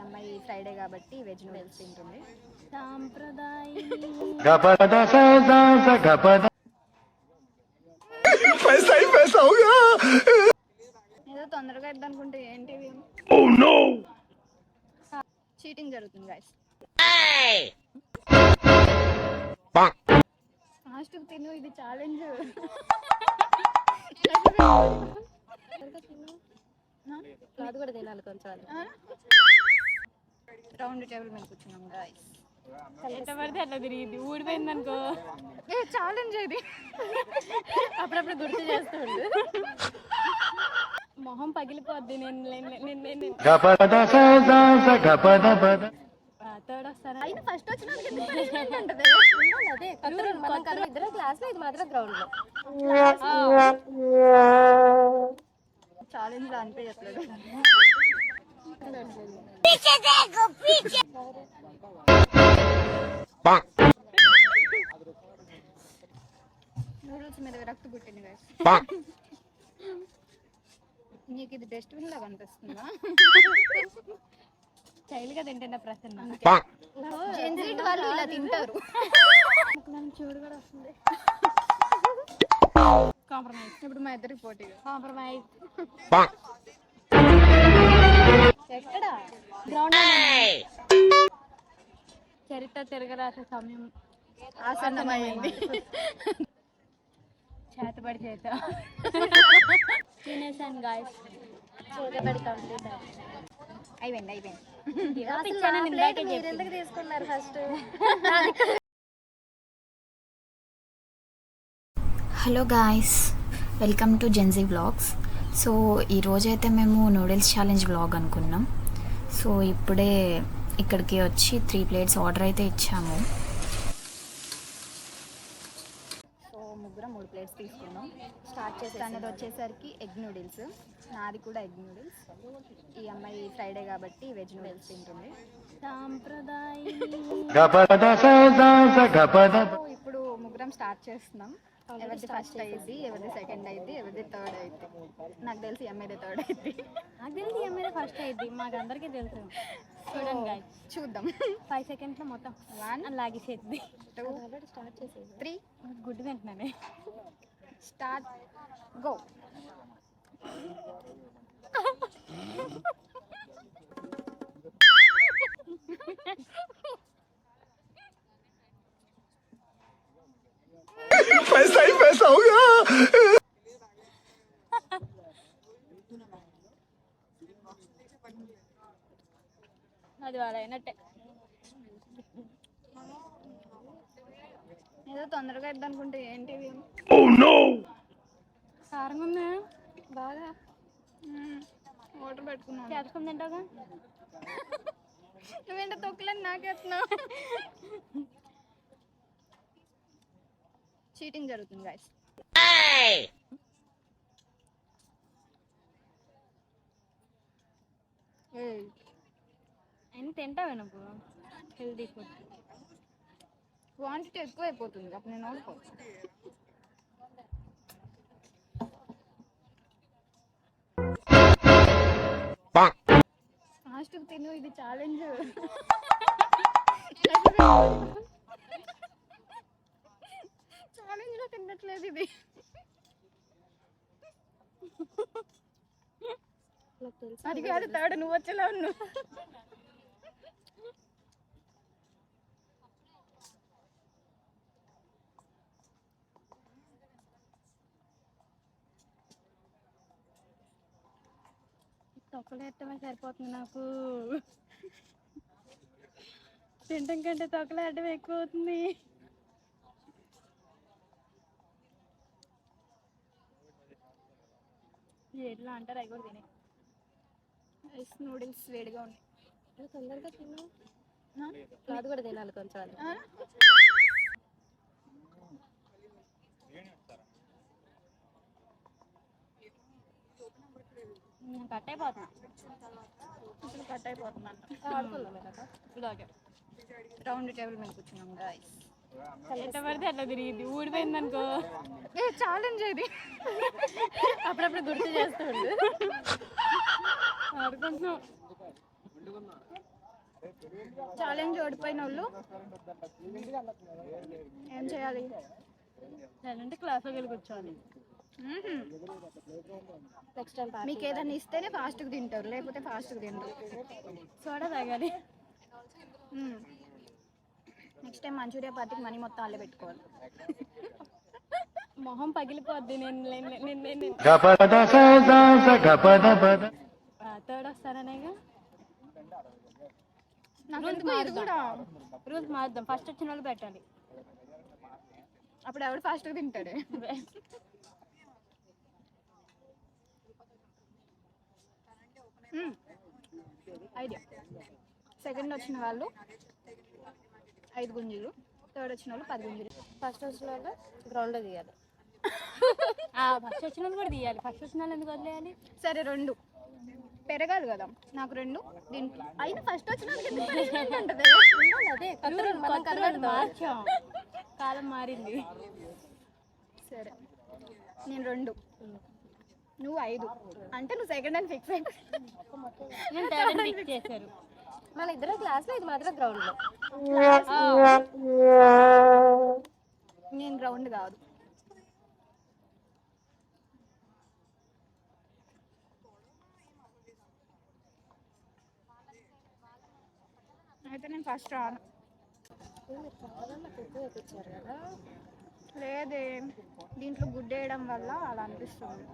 అమ్మాయి ఫ్రైడే కాబట్టి veg noodles తింటుంది. ఏదో తొందరగా ఇద్దనుకుంటే ఏంటిది చీటింగ్ జరుగుతుంది గైస్. ఫాస్ట్ తిను, ఇది ఛాలెంజ్. అది కూడా తినాలి కొంచెం. రౌండ్ టేబుల్ మీద కూర్చున్నాం గైస్. ఎంత పడితే అట్లా తిరిగింది, ఊడిపోయింది అనుకో. ఛాలెంజ్ ఇది. అప్పుడప్పుడు గుర్తు చేస్తుండు. మొహం పగిలిపోద్ది. అయినా ఫస్ట్ వచ్చిన అదే ఇద్దరు క్లాస్ లో, ఇది మాత్రం గ్రౌండ్ లో. ఛాలెంజ్ లో అనిపించట్లేదు. నూడిల్స్ మీద విరక్తి పుట్టింది గైస్. నీకు ఇది డస్ట్బిన్ లాగా అనిపిస్తుందా? స్టైల్ గా తింటున్నా ప్రసన్న. జెన్జీడ్ వాళ్ళు ఇలా తింటారు. చూడు కూడా వస్తుంది. కాంప్రమైజ్. ఇప్పుడు మా ఇద్దరికి పోటీగా కాంప్రమైజ్. ఎక్కడ గ్రౌండ్ చరిత్ర తిరగరాసే సమయం ఆసన్నమైంది. చేతబడి చేత తినేసాను గాయస్. చేతబడి కంప్లీట్ అయిపోయింది. ఎందుకు తీసుకున్నారు first? Hello guys, welcome to Gen Z vlogs. So ఈరోజైతే మేము నూడిల్స్ ఛాలెంజ్ వ్లాగ్ అనుకున్నాం. సో ఇప్పుడే ఇక్కడికి వచ్చి 3 plates ఆర్డర్ అయితే ఇచ్చాము. సో ముగ్గురం 3 plates తీసుకున్నాం. స్టార్ట్ చేస్తానది వచ్చేసరికి ఎగ్ నూడిల్స్. నాది కూడా ఎగ్ నూడిల్స్. ఈ అమ్మాయి ఫ్రైడే కాబట్టి వెజ్ నూడిల్స్ తింటుంది. ఇప్పుడు ముగ్గురం స్టార్ట్ చేస్తున్నాం. ఎవరిది ఫస్ట్ అయ్యింది, ఎవరిది సెకండ్ అయింది, ఎవరిది థర్డ్ అయింది. నాకు తెలిసి ఎంఐది థర్డ్ అయింది. నాకు తెలిసి ఎంఐది ఫస్ట్ అయింది. మాకు అందరికీ తెలుసు. చూడండి గాయ్స్, చూద్దాం. 5 seconds లో మొత్తం 1 లాగేసేది. 2 స్టార్ట్ చేసేది. 3 గుడ్ వెంటనే స్టార్ట్ గో. पैसा ही पैसा होगा. అది వాడైనట్టే. ఏదో తొందరగా ఇద్దనుకుంటే ఏంటిది కారంగా ఉందా బాగా. వాటర్ పెట్టుకున్నాను. క్యాప్సికమ్ తింటావుగా. నువ్వేంటో తొక్కులని నాకేస్తున్నావు. చీటింగ్ జరుగుతుంది గైస్. అయినా తింటావే నువ్వు హెల్దీ ఫుడ్. క్వాంటిటీ ఎక్కువ అయిపోతుంది, అప్పుడు నేను ఓడిపోవచ్చు. ఫాస్ట్ తిను, ఇది ఛాలెంజ్. ఛాలెంజ్ లో తినట్లేదు ఇది. అది కాదు థర్డ్, నువ్వు వచ్చేలా ఉన్నావు. తొక్కలు ఎట్టమే సరిపోతుంది నాకు. తినటం కంటే తొక్కలు ఎట్టడం ఎక్కువ అవుతుంది. ఎట్లా అంటారు అవి కూడా తినే. రైస్ నూడిల్స్ వేడిగా ఉన్నాయి. తొందరగా తిను. అది కూడా తినాలి కొంచెం. కట్ అయిపోతున్నా. ఇప్పుడు కట్ అయిపోతున్నాను. ఇలాగే రౌండ్ టేబుల్ మీద కూర్చున్నాం గైస్. ఎంత పడితే అట్లా తిరిగింది, ఊడిపోయింది అనుకో. ఛాలెంజ్ ఇది. అప్పుడప్పుడు గుర్తు చేస్తుండు. ఆడుకుంటున్నాం. ఛాలెంజ్ ఓడిపోయిన వాళ్ళు ఏం చేయాలి? నేనంటే క్లాస్లోకి వెళ్ళి కూర్చోవాలి. నెక్స్ట్ టైం మీకు ఏదైనా ఇస్తేనే ఫాస్ట్గా తింటారు, లేకపోతే ఫాస్ట్గా తింటారు. సోడా తాగాలి. నెక్స్ట్ టైం మంచూరియా పార్టీకి మనీ మొత్తం అల్లే పెట్టుకోవాలి. మొహం పగిలిపోద్ది. నేను థర్డ్ వస్తాననేగా. రూల్స్ మారుద్దాం. ఫస్ట్ వచ్చిన వాళ్ళు పెట్టాలి. అప్పుడు ఎవడు ఫాస్ట్గా తింటాడు? ఐడియా. సెకండ్ వచ్చిన వాళ్ళు 5 గుంజీలు, థర్డ్ వచ్చిన వాళ్ళు 10 గుంజీలు. ఫస్ట్ వచ్చిన వాళ్ళు గ్రౌండ్లో తీయాలి. ఫస్ట్ వచ్చిన వాళ్ళు కూడా తీయాలి. ఫస్ట్ వచ్చిన వాళ్ళు ఎందుకు వదిలేయాలి? సరే 2 పెరగాలి కదా, నాకు 2 దీంట్లో అయినా ఫస్ట్ వచ్చిన వాళ్ళకి ఎందుకు punishment ఉంటుంది? అదే కొత్త మార్చాం, కాలం మారింది. సరే నేను 2, నువ్వు 5 అంటే నువ్వు సెకండ్ అని ఫిక్స్ అయిపోయి నేను థర్డ్ అని ఫిక్స్ చేశారు. మన ఇద్దరు క్లాస్లో, ఇది మాత్రం గ్రౌండ్లో. నేను గ్రౌండ్ కాదు. అయితే నేను ఫస్ట్ రాను. కదా లేదే, దీంట్లో గుడ్డ వేయడం వల్ల అలా అనిపిస్తుంది.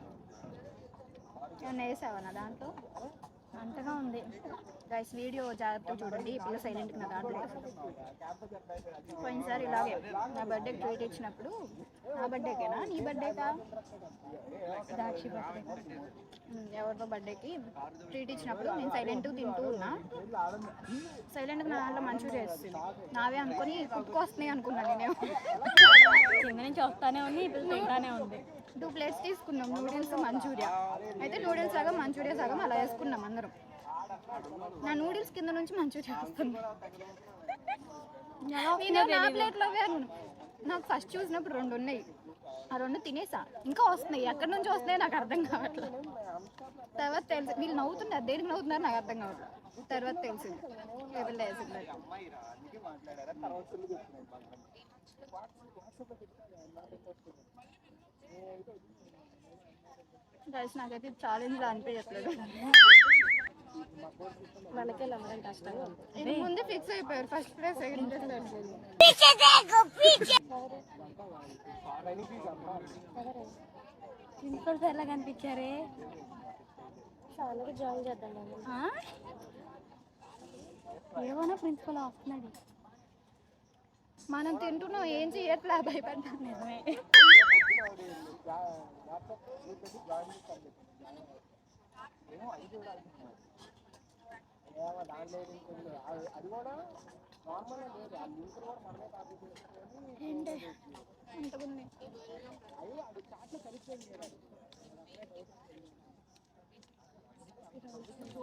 ఏమన్నా వేసావా నా దాంట్లో? అంతగా ఉంది. గైస్ వీడియో జాగ్రత్తగా చూడండి. ఇప్పుడు సైలెంట్గా నా దాంట్లో పోయినసారి ఇలాగే నా బర్త్డేకి ట్రీట్ ఇచ్చినప్పుడు, నా బర్త్డేకేనా నీ బర్త్డేకా? దాక్షి బర్త్డే ఎవరితో బర్త్డేకి ట్రీట్ ఇచ్చినప్పుడు నేను సైలెంట్గా తింటూ ఉన్నా. సైలెంట్గా నా దాంట్లో మంచూరియా వేస్తుంది. నావే అనుకొని కుక్కు వస్తున్నాయి అనుకున్నాను నేను. కింద నుంచి వస్తానే ఉంది, ఇప్పుడు తింటానే ఉంది. 2 ప్లేట్స్ తీసుకున్నాం, నూడిల్స్ మంచూరియా. అయితే నూడిల్స్ సగం మంచూరియా సగం అలా వేసుకున్నాం అందరం. నా నూడిల్స్ కింద నుంచి మంచూరియా వస్తుంది. నేను నా ప్లేట్లో నాకు ఫస్ట్ చూసినప్పుడు 2 ఉన్నాయి, ఆ 2 తినేసా. ఇంకా వస్తున్నాయి, ఎక్కడి నుంచి వస్తున్నాయి నాకు అర్థం కావట్లేదు. తర్వాత తెలిసి వీళ్ళు నవ్వుతున్నారు, దేనికి నవ్వుతున్నారు నాకు అర్థం కావట్లేదు. తర్వాత తెలిసింది టేబుల్ వేసింది. గైస్ నాకైతే ఛాలెంజ్ అనిపించట్లేదు. మనకే నమ్మడం కష్టంగా ఉంది. ఇది ముందే ఫిక్స్ అయిపోయారు, first place second place third place. Principal sir లా కనిపించారే. చాలా జాయిన్ చేద్దాం. ఏమన్నా ప్రిన్సిపల్ వస్తున్నాడు. మనం తింటున్నాం, ఏం చేయట్లా, భయపడ్డాను. నిజమే.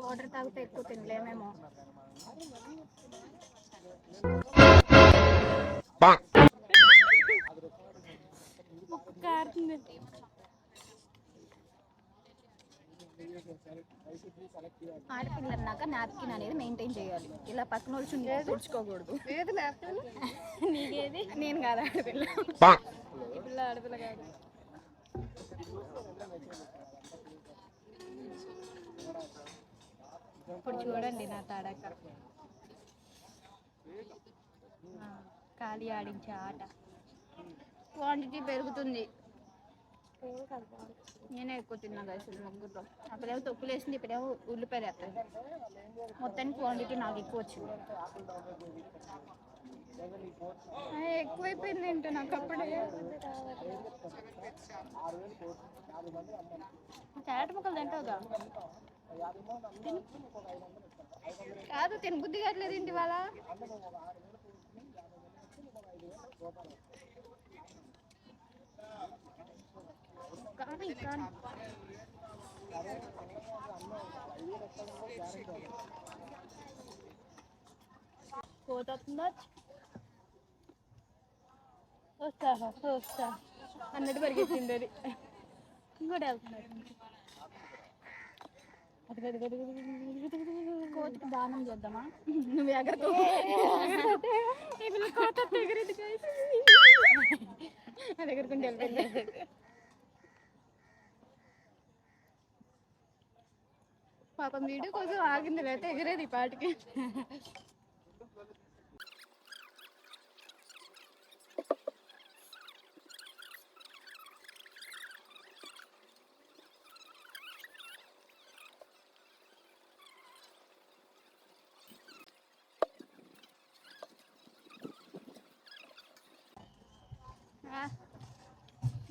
వాటర్ తాగితే ఎక్కువ తినలేమేమో. ఆడపిల్లన్నాక నాప్కిన్ అనేది మెయింటైన్ చేయాలి. ఇలా పక్కన వచ్చి తుడుచుకోకూడదు. లేదు నాప్కిన్ నీకేది? నేను కాదు ఆడపిల్ల. పిల్ల ఆడపిల్ల కాదు. ఇప్పుడు చూడండి నా తాడాక ఖాళీ ఆడించే ఆట. క్వాంటిటీ పెరుగుతుంది. నేనే ఎక్కువ తిన్నా కదా ముగ్గురులో. అప్పుడేమో తొక్కులు వేసింది, ఇప్పుడేమో ఉల్లిపాయలు వేస్తుంది. మొత్తానికి క్వాంటిటీ నాకు ఎక్కువ వచ్చింది. ఎక్కువైపోయింది ఏంటో నాకు అప్పుడే. క్యారెట్ ముక్కలు తింటావుగా? కాదు, తినబుద్ధి కావట్లేదు ఏంటి వాళ్ళ. పోతుందా? వస్తా అన్నట్టు పరిగెత్తింది అది. ఇంకోటి వెళ్తున్నారు. కోతికి దానం చేద్దామా? నువ్వు ఎగరకు కోత ఎగరేది అది ఎగురుకుంటే వెళ్ళిపోయింది. పాపం వీడియో కోసం ఆగింది, లేకపోతే ఎగిరేది ఈ పాటికి.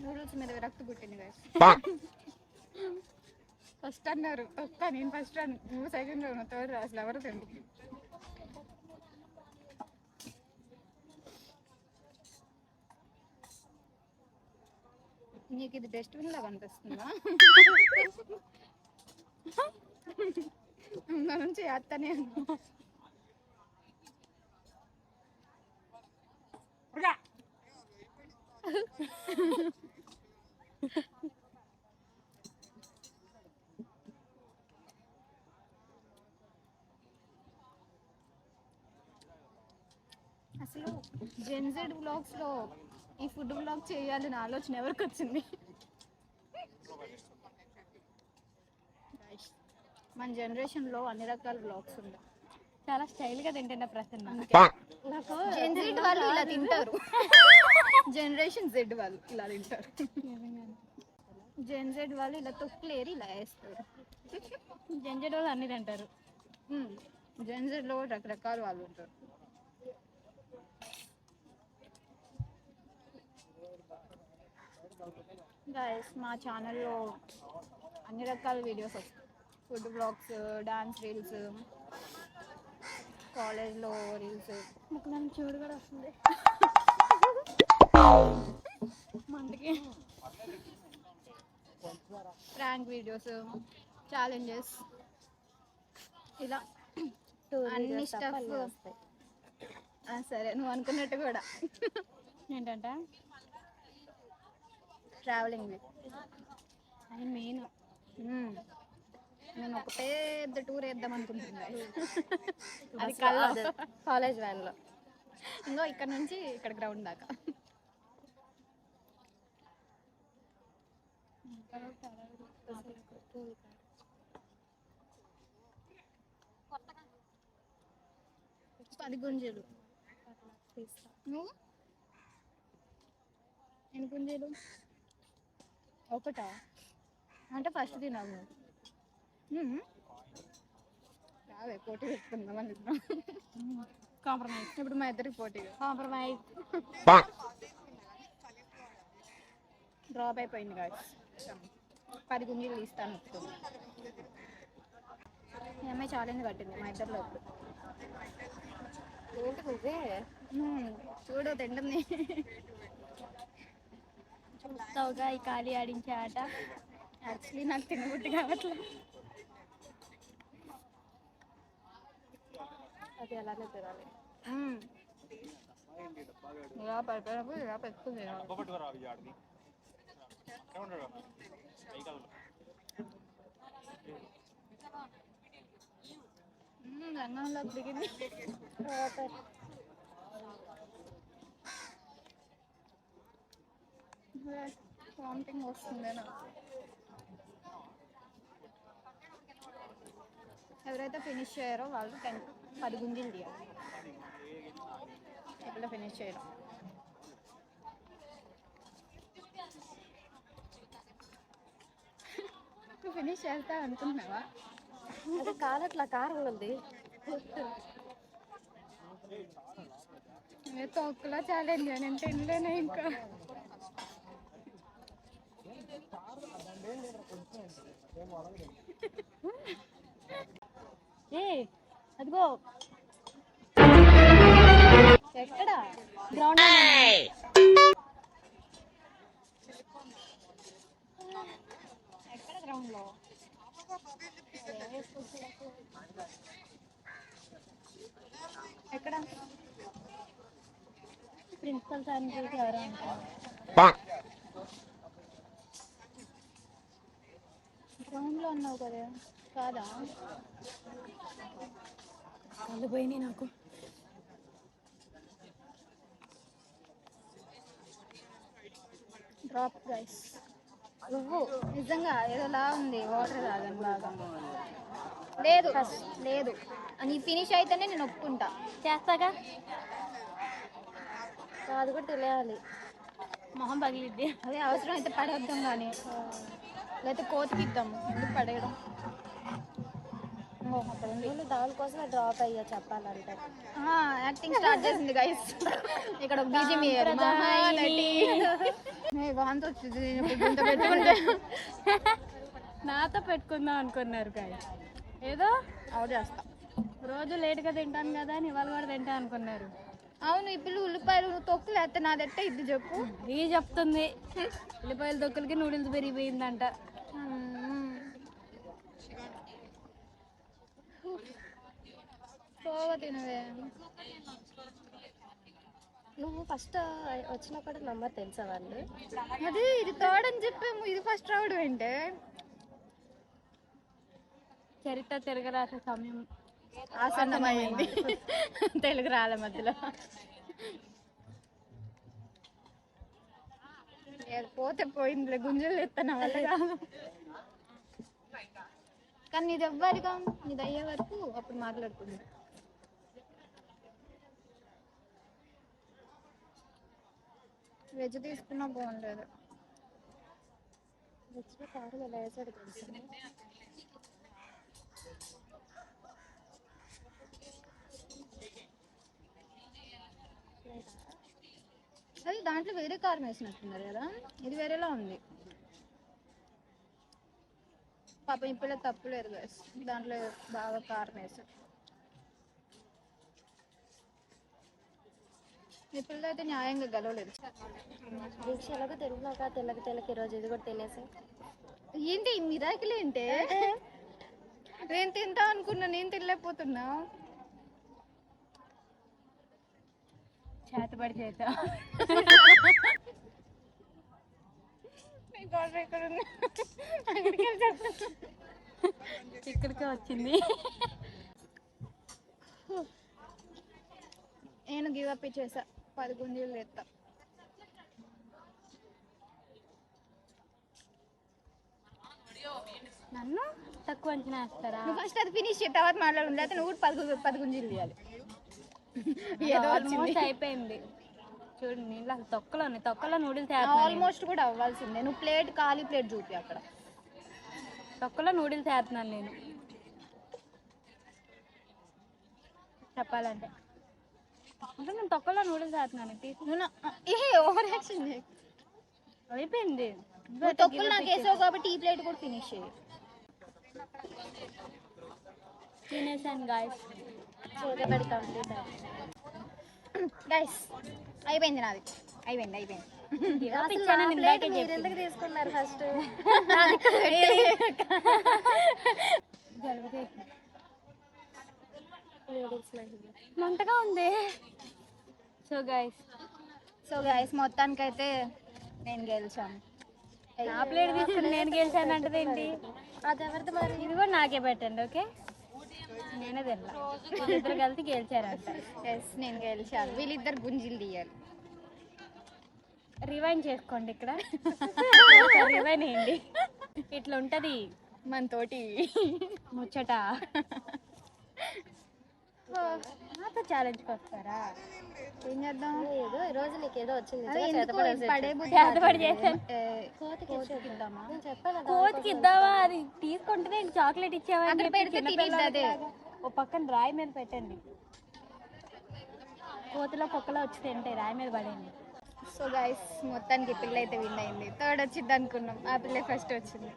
నూడిల్స్ మీద విరక్తి పుట్టింది కదా. ఫస్ట్ అన్నారు తొక్క, నేను ఫస్ట్ అను, నువ్వు సెకండ్ నువ్వు థర్డ్, అసలు ఎవరు తిండి. నీకు ఇది డస్ట్బిన్ లాగా అనిపిస్తుందా? నా నుంచి వేస్తానే అసలు జెన్జెడ్ వ్లాగ్స్ లో ఈ ఫుడ్ వ్లాగ్ చేయాలని ఆలోచన ఎవరికి వచ్చింది? మన జనరేషన్ లో అన్ని రకాల వ్లాగ్స్ ఉన్నాయి. చాలా స్టైల్ గా తింటున్నా ప్రసన్న. నాకు జెన్జెడ్ వాళ్ళు ఇలా తింటారు, జనరేషన్ జెడ్ వాళ్ళు ఇలా తింటారు. జెన్జెడ్ వాళ్ళు ఇలా తొక్కులేరి ఇలా వేస్తారు. జంజెడ్ వాళ్ళు అన్ని తింటారు. జెన్జెడ్ లో రకరకాల వాళ్ళు ఉంటారు. గైస్, మా ఛానల్లో అన్ని రకాల వీడియోస్ వస్తాయి. ఫుడ్ బ్లాగ్స్, డాన్స్ రీల్స్, కాలేజ్లో రీల్స్, ముక్కలను చూడు కూడా వస్తుంది మనకి ప్రాంక్ వీడియోస్, ఛాలెంజెస్, ఇలా అన్ని స్టఫ్. సరే, నువ్వు అనుకున్నట్టు కూడా ఏంటంటే ట్రావెలింగ్. అది మెయిన్. నేను ఒక పెద్ద టూర్ వేద్దాం అనుకుంటున్నా. అది కాలేజ్ వ్యాన్ లో. ఇంకో ఇక్కడ నుంచి ఇక్కడ గ్రౌండ్ దాకా. పది గుంజలు నువ్వు ఎన్ని గుంజలు? ఒకటా? అంటే ఫస్ట్ తిన్నావు. రావే, పోటీ పెట్టుకుందాం అని. కాంప్రమైజ్. ఇప్పుడు మా ఇద్దరికి పోటీ. కాంప్రమైజ్. డ్రాప్ అయిపోయింది కాదు. 10 గుంజలు తీస్తాను. ఈ అమ్మాయి ఛాలెంజ్ కట్టింది మా ఇద్దరిలో. ఏంటి నువ్వే చూడు తింటుంది. చూస్తావుగా ఈ ఖాళీ ఆడించే ఆట. యాక్చువల్లీ నాకు తినబుద్ధి కావట్లేదు. అది అలానే తినాలి. ఇలా పడిపోయినప్పుడు ఇలా పెట్టుకుంది. రంగంలోకి దిగింది. వామిటింగ్ వస్తుంది నాకు. ఎవరైతే ఫినిష్ చేయారో వాళ్ళు 10 గుంజలు తీయాలి. ఎక్కడ ఫినిష్ చేయడం. నువ్వు ఫినిష్ చేస్తా అనుకుంటున్నావా? అది కాదట్లా కారం ఉంది. తొక్కులా ఛాలెంజ్ నేను తినలేనే ఇంకా. ఏ అదిగో ఎక్కడ గ్రౌండ్. ఎక్కడ గ్రౌండ్ లో? ఎక్కడ? ప్రిన్సిపల్ సార్ చూసి ఎవరో అంటారు. గ్రౌండ్ లో ఉన్నావు కదా. కాదా కళ్ళు పోయినాయి నాకు. Drop guys. నువ్వు నిజంగా ఏదోలా ఉంది, వాటర్ తాగని బాగా. లేదు లేదు, నీ ఫినిష్ అయితేనే నేను ఒప్పుకుంటా. చేస్తాగా, అది కూడా తెలియాలి. మొహం పగిలిద్ది. అదే అవసరం అయితే పడేద్దాం, కానీ లేకపోతే కోతికి ఇద్దాం. ఎందుకు పడేయడం? దానికోసమే డ్రాప్ అయ్యా చెప్పాలంటే. యాక్టింగ్ స్టార్ట్ చేసింది గైస్. ఇక్కడ బీజిఎం వాంతి వచ్చింది పెట్టుకుంటే. నాతో పెట్టుకుందాం అనుకున్నారు గాయస్. ఏదో అవుట్ చేస్తా. రోజు లేట్గా తింటాను కదా అని ఇవాళ కూడా తింటా అనుకున్నారు. అవును, ఇప్పుడు ఉల్లిపాయలు తొక్కులు అయితే నాదెట్ట ఇది చెప్పు. ఇది చెప్తుంది, ఉల్లిపాయల తొక్కులకి నూడిల్స్ పెరిగిపోయిందంట. పోగా తినవే. నువ్వు ఫస్ట్ వచ్చినప్పుడు నంబర్ తెలుసా వాళ్ళు? అది ఇది థర్డ్ అని చెప్పాము, ఇది ఫస్ట్ రావడం ఏంటే? చరిత్ర తిరగరాసే సమయం ఆసన్నమైంది. తెలుగు రాళ్ళ మధ్యలో పోతే పోయిందిలే, గుంజలు ఎత్తాను వల్ల కాదు. కానీ నీది ఎవ్వరిగా నీది అయ్యే వరకు అప్పుడు మాట్లాడుకుంది. వెజ్ తీసుకున్నా బాగుండేది. వెజ్లో కారం ఎలా వేసాడు తెలుసా? అది దాంట్లో వేరే కారం వేసినట్టున్నారు కదా, ఇది వేరేలా ఉంది. పాపం ఇప్పుడు తప్పులేదు గైస్, దాంట్లో బాగా కారం వేసారు. ఇప్పుడు అయితే న్యాయంగా గెలవలేదు. దీక్ష ఎలాగో తెలుగులోక తెల్లకి ఈరోజు ఇది కూడా తినేసి. ఏంటి మిరాకిల్ ఏంటి? నేను తింటా అనుకున్నా, నేను తినలేకపోతున్నా. చేతపడి చేత ఇక్కడికే వచ్చింది. నేను గివ్ అప్ ఇచ్చేసా, 10 గుంజీలు ఎత్తా. నన్ను తక్కువ అంచనా వేస్తారా? నువ్వు ఫస్ట్ అది ఫినిష్ చేయ, తర్వాత మాట్లాడు. లేకపోతే నువ్వు కూడా 10 గుంజీలు తీయాలి. ఏదో ఆల్మోస్ట్ అయిపోయింది చూడండి. ఇలా తొక్కలో నూడిల్స్ ఆల్మోస్ట్ కూడా అవ్వాల్సిందే. నువ్వు ప్లేట్ ఖాళీ ప్లేట్ చూపి అక్కడ. తొక్కలో నూడిల్స్ వేస్తున్నాను నేను చెప్పాలంటే. అంటే నేను తొక్కలో నూడిల్స్ వేస్తున్నాను. ఓవర్ యాక్షన్ అయిపోయింది. తొక్కులు నాకు వేసావు కాబట్టి ఈ ప్లేట్ కూడా ఫినిష్ చేయి. తినేసాను గాయస్, చేతబడి కంప్లీట్ గైస్. అయిపోయింది నాది, అయిపోయింది. ఎందుకు తీసుకున్నారు ఫస్ట్? మంటగా ఉంది. సో గైస్ మొత్తానికైతే నేను గెలిచాను. నా ప్లేట్ తీసుకుని నేను గెలిచాను అంటే ఏంటి? అది ఎవరిది మరి? ఇది కూడా నాకే పెట్టండి, ఓకే? నేనే తిన్నా, ఇద్దరు కలిసి గెలిచారంట. ఎస్, నేను గెలిచాను. వీళ్ళిద్దరు గుంజీలు తీయాలి. రివైండ్ చేసుకోండి, ఇక్కడ రివైండ్ వేయండి. ఇట్లా ఉంటది మన తోటి ముచ్చట. నాతో ఛాలెంజ్కి వస్తారా? ఏం చేద్దాం? ఏదో ఈ రోజు నీకు ఏదో వచ్చింది, కోతికి ఇద్దామా? అది తీసుకుంటే చాక్లెట్ ఇచ్చావా? ఓ పక్కన రాయి మీద పెట్టండి, కోతిలో కుక్కలో వచ్చి తింటాయి, రాయి మీద పడండి. సో గైస్, మొత్తానికి ఈ పిల్ల అయితే విన్ అయింది. థర్డ్ వచ్చింది అనుకున్నాం, ఆ పిల్ల ఫస్ట్ వచ్చింది.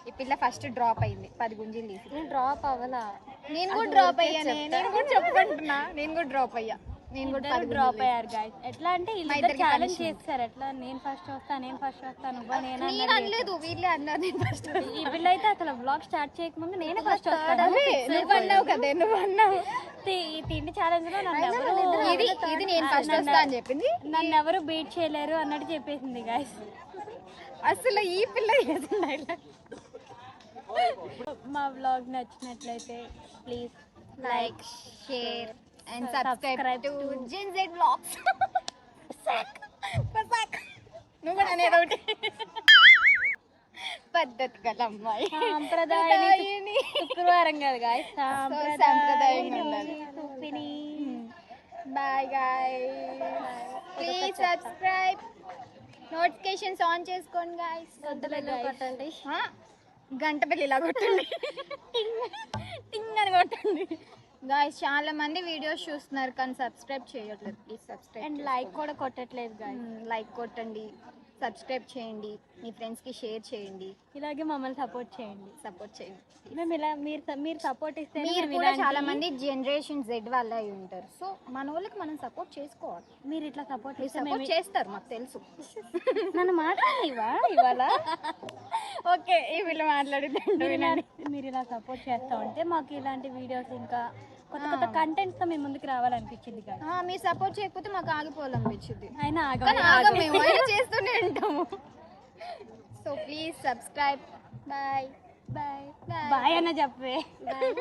ఈ పిల్ల ఫస్ట్ డ్రాప్ అయింది, 10 గుంజీలు తీసి. నేను డ్రాప్ అవ్వలా, నేను కూడా డ్రాప్ అయ్యాను. నేను కూడా చెప్పుకుంటున్నా, నేను కూడా డ్రాప్ అయ్యా. నేను కూడా 10 డ్రాప్ అయ్యారు గాయ్స్. ఎట్లా అంటే వీళ్ళు ఛాలెంజ్ చేస్తారు. ఎట్లా నేను ఫస్ట్ వస్తాను నువ్వు నేను అనలేదు, వీళ్ళే అన్నారు నేను ఫస్ట్. ఈ పిల్ల అయితే అసలు బ్లాగ్ స్టార్ట్ చేయకముందు నేనే ఫస్ట్ వస్తాను. నువ్వు అన్నావు కదా, నువ్వు అన్నావు. ఈ తిండి ఛాలెంజ్ లో ఇది నేను ఫస్ట్ వస్తా అని చెప్పింది. నన్ను ఎవరు బీట్ చేయలేరు అన్నట్టు చెప్పేసింది గాయ్స్. అసలు ఈ పిల్ల మా వ్లాగ్ నచ్చినట్లయితే please like share and subscribe Subscribe to to Gen Z vlogs. నువ్వు కూడా అనేది ఒకటి పద్ధతి గల అమ్మాయి. సాంప్రదాయాన్ని శుక్రవారం కదా గాయస్, సాంప్రదాయంగా ఉండాలి. సుప్పిని. Bye guys, please subscribe, notifications on చేసుకోండి గాయ్స్. కొట్టండి. గంట బెల్ ఇలా కొట్టండి, టింగ్ అని కొట్టండి గాయ్స్. చాలా మంది వీడియోస్ చూస్తున్నారు కానీ సబ్స్క్రైబ్ చేయట్లేదు. ప్లీజ్ సబ్స్క్రైబ్ అండ్ లైక్ కూడా కొట్టట్లేదు గాయస్. లైక్ కొట్టండి, సబ్స్క్రైబ్ చేయండి, మీ ఫ్రెండ్స్కి షేర్ చేయండి, ఇలాగే మమ్మల్ని సపోర్ట్ చేయండి. సపోర్ట్ చేయండి. మేము ఇలా మీరు సపోర్ట్ ఇస్తే మీరు కూడా చాలా మంది జనరేషన్ జెడ్ వాళ్ళ అయి ఉంటారు. సో మన వాళ్ళకి మనం సపోర్ట్ చేసుకోవాలి. మీరు ఇట్లా సపోర్ట్ మీరు సపోర్ట్ చేస్తారు, మాకు తెలుసు. నన్ను మాట్లాడివా ఇవాళ? ఓకే, ఈ వీళ్ళు మాట్లాడుతుంటారు. మీరు ఇలా సపోర్ట్ చేస్తా ఉంటే మాకు ఇలాంటి వీడియోస్ ఇంకా కొత్త కొత్త కంటెంట్స్ తో మేము ముందుకు రావాలనిపించింది కదా. మీరు సపోర్ట్ చేయకపోతే మాకు ఆగిపోవాలనిపించింది. అయినా కానీ ఆగం మేము, అయినా చేస్తూనే ఉంటాము. So please subscribe. Bye bye bye అన్న చెప్పే. బాయ్.